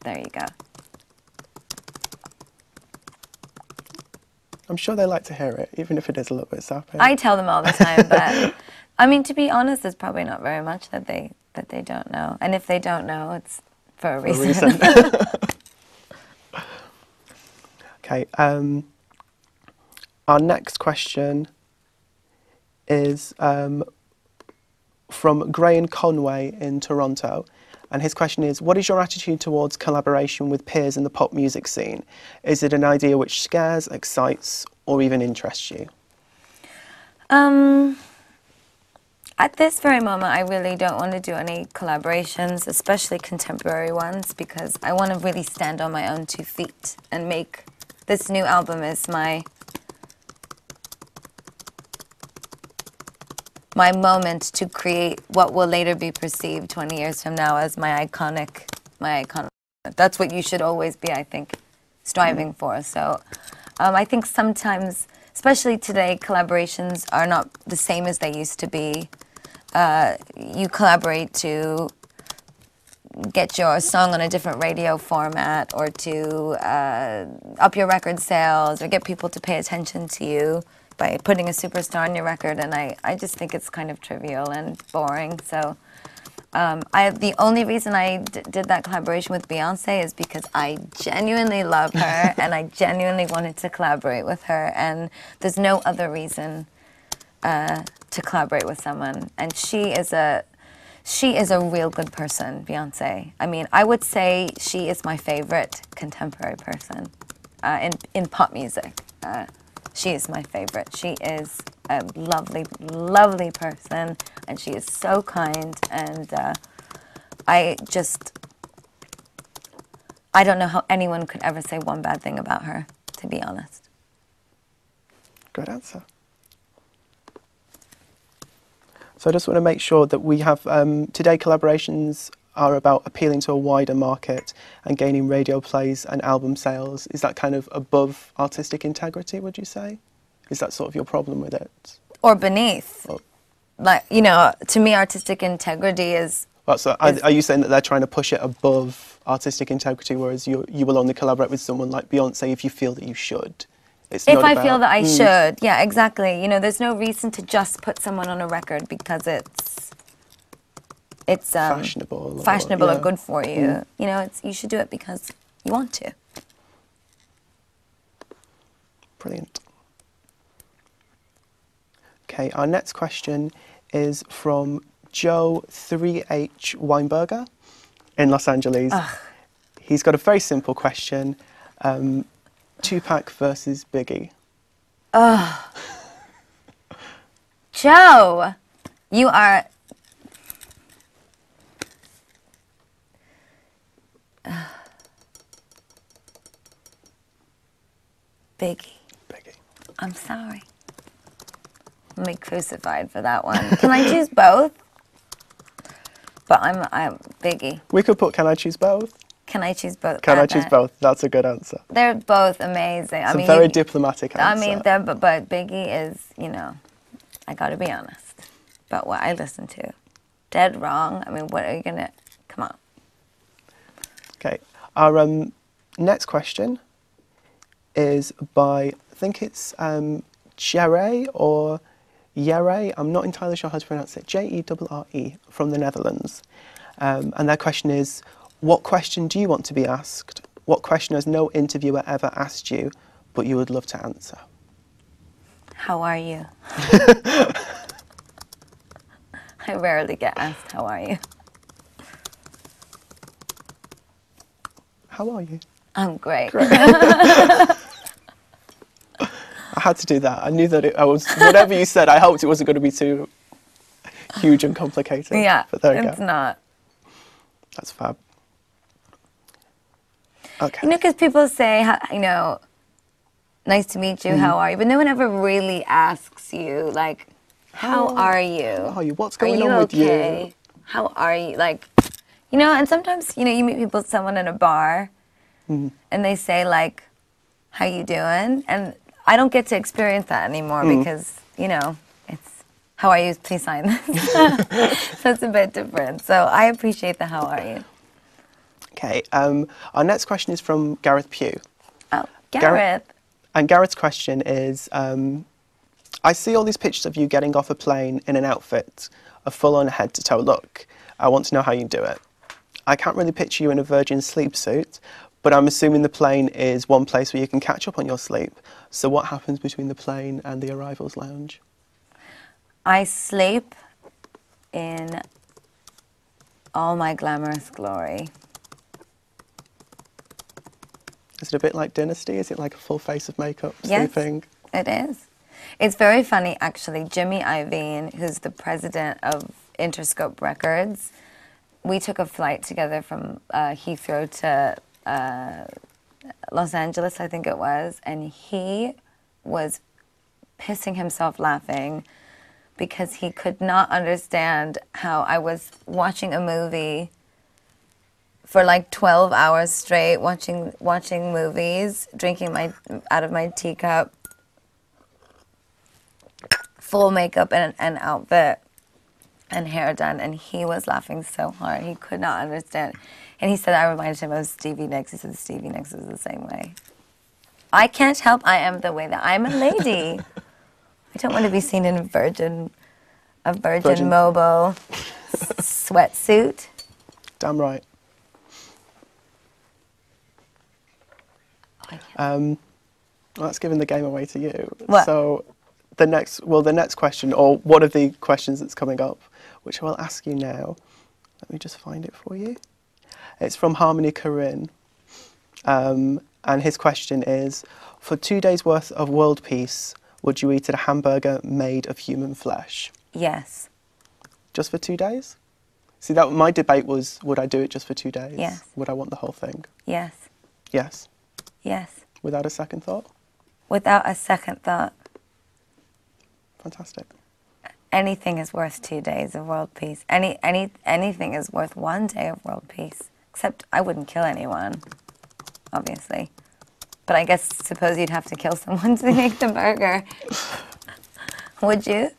there you go. I'm sure they like to hear it, even if it is a little bit sappy. I tell them all the time, but I mean, to be honest, there's probably not very much that they don't know. And if they don't know, it's for a reason. Okay, our next question is from Graham Conway in Toronto. And his question is, what is your attitude towards collaboration with peers in the pop music scene? Is it an idea which scares, excites, or even interests you? At this very moment, I really don't want to do any collaborations, especially contemporary ones, because I want to really stand on my own 2 feet and make this new album is my moment to create what will later be perceived 20 years from now as my iconic. That's what you should always be, I think, striving for. So I think sometimes, especially today, collaborations are not the same as they used to be. You collaborate to get your song on a different radio format, or to up your record sales, or get people to pay attention to you by putting a superstar on your record, and I just think it's kind of trivial and boring. So the only reason I did that collaboration with Beyonce is because I genuinely love her and I genuinely wanted to collaborate with her, and there's no other reason to collaborate with someone. And she is a real good person, Beyonce. I mean, I would say she is my favorite contemporary person in pop music. She is my favorite. She is a lovely, lovely person, and she is so kind, and I don't know how anyone could ever say one bad thing about her, to be honest. Good answer. So I just want to make sure that we have, today collaborations are about appealing to a wider market and gaining radio plays and album sales. Is that kind of above artistic integrity, would you say? Is that sort of your problem with it? Or beneath. Or, like, you know, to me, artistic integrity is... Well, so are you saying that they're trying to push it above artistic integrity, whereas you will only collaborate with someone like Beyonce if you feel that you should? It's if I feel that I should, yeah, exactly. You know, there's no reason to just put someone on a record because it's fashionable or good for you. You know, you should do it because you want to. Brilliant. Okay, our next question is from Joe 3H Weinberger in Los Angeles. Ugh. He's got a very simple question. Tupac versus Biggie. Ugh. Joe, you are... Biggie. I'm sorry. I'm being crucified for that one. Can I choose both? But I'm Biggie. We could put, can I choose both? Can I choose both? Can I choose both? That's a good answer. They're both amazing. It's a very diplomatic answer. I mean, but Biggie is, you know, I gotta be honest about what I listen to. Dead wrong. I mean, what are you gonna, come on. Okay, our next question is by, I think it's Jere or Jere, I'm not entirely sure how to pronounce it, Jere from the Netherlands. And their question is, what question do you want to be asked? What question has no interviewer ever asked you, but you would love to answer? How are you? I rarely get asked, how are you? How are you? I'm great. I had to do that. I knew that whatever you said, I hoped it wasn't going to be too huge and complicated. Yeah, but there you it's go. not. That's fab. Okay. You know, because people say, you know, nice to meet you, how are you? But no one ever really asks you, like, how are you? How are you? What's going on with you? How are you? Like, you know, and sometimes, you know, you meet someone in a bar, and they say, like, how you doing? And I don't get to experience that anymore because, you know, it's, how are you? Please sign this. So it's a bit different. So I appreciate the how are you. Okay, our next question is from Gareth Pugh. Oh, Gareth. And Gareth's question is, I see all these pictures of you getting off a plane in an outfit, a full-on head-to-toe look. I want to know how you do it. I can't really picture you in a Virgin sleep suit, but I'm assuming the plane is one place where you can catch up on your sleep. So what happens between the plane and the arrivals lounge? I sleep in all my glamorous glory. Is it a bit like Dynasty? Is it like a full face of makeup sleeping? Yes, it is. It's very funny, actually. Jimmy Iovine, who's the president of Interscope Records, we took a flight together from Heathrow to Los Angeles, I think it was, and he was pissing himself laughing because he could not understand how I was watching a movie for like 12 hours straight, watching movies, drinking out of my teacup, full makeup and outfit and hair done, and he was laughing so hard. He could not understand. And he said I reminded him of Stevie Nicks. He said Stevie Nicks is the same way. I can't help I am the way that I'm a lady. I don't want to be seen in a Virgin Mobile sweatsuit. Damn right. Well, that's giving the game away to you. What? So the next question, or one of the questions that's coming up, which I will ask you now. Let me just find it for you. It's from Harmony Corinne. And his question is, for 2 days worth of world peace, would you eat a hamburger made of human flesh? Yes. Just for 2 days? See, that my debate was, would I do it just for 2 days? Yes. Would I want the whole thing? Yes. Yes. Yes. Without a second thought? Without a second thought. Fantastic. Anything is worth 2 days of world peace. Anything is worth 1 day of world peace. Except I wouldn't kill anyone, obviously. But I guess suppose you'd have to kill someone to make the burger. Would you?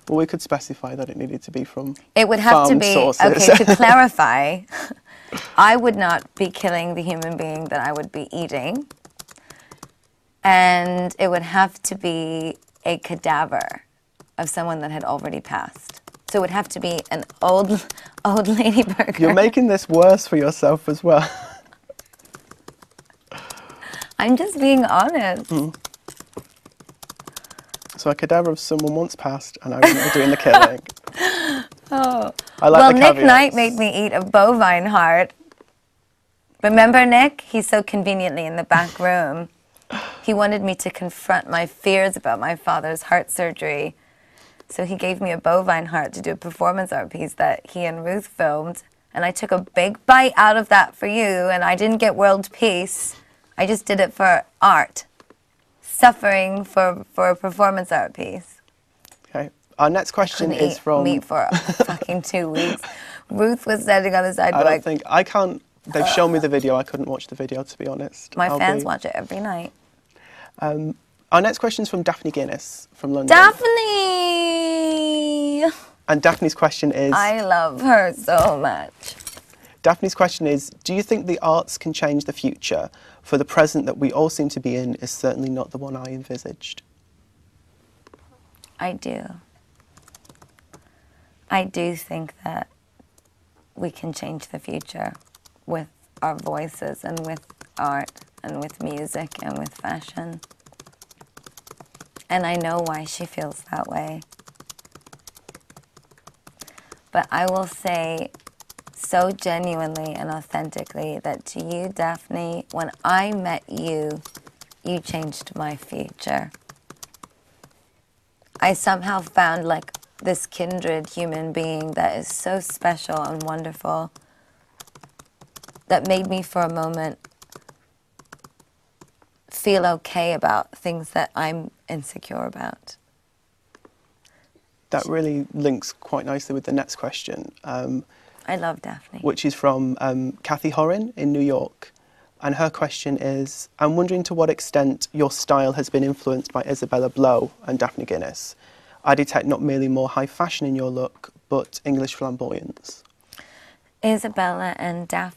Well, we could specify that it needed to be from It would have to farmed be, sources. okay, to clarify, I would not be killing the human being that I would be eating. And it would have to be a cadaver of someone that had already passed. So it would have to be an old lady burger. You're making this worse for yourself as well. I'm just being honest. Mm. So a cadaver of someone once passed, and I wouldn't be doing the killing. Oh. I like well, the Nick caveats. Knight made me eat a bovine heart. Remember Nick? He's so conveniently in the back room. He wanted me to confront my fears about my father's heart surgery. So he gave me a bovine heart to do a performance art piece that he and Ruth filmed. And I took a big bite out of that for you, and I didn't get world peace. I just did it for art. Suffering for a performance art piece. Okay. Our next question Couldn't is eat from... meat for fucking 2 weeks. Ruth was standing on the side I can't... They've shown me the video. I couldn't watch the video, to be honest. My fans watch it every night. Our next question is from Daphne Guinness from London. Daphne! And Daphne's question is... I love her so much. Daphne's question is, do you think the arts can change the future? For the present that we all seem to be in is certainly not the one I envisaged. I do. I do think that we can change the future with our voices and with art and with music and with fashion. And I know why she feels that way. But I will say so genuinely and authentically that to you, Daphne, when I met you, you changed my future. I somehow found like this kindred human being that is so special and wonderful that made me for a moment feel okay about things that I'm insecure about. That really links quite nicely with the next question. I love Daphne. Which is from Kathy Horan in New York. And her question is, I'm wondering to what extent your style has been influenced by Isabella Blow and Daphne Guinness. I detect not merely more high fashion in your look, but English flamboyance. Isabella and Daphne.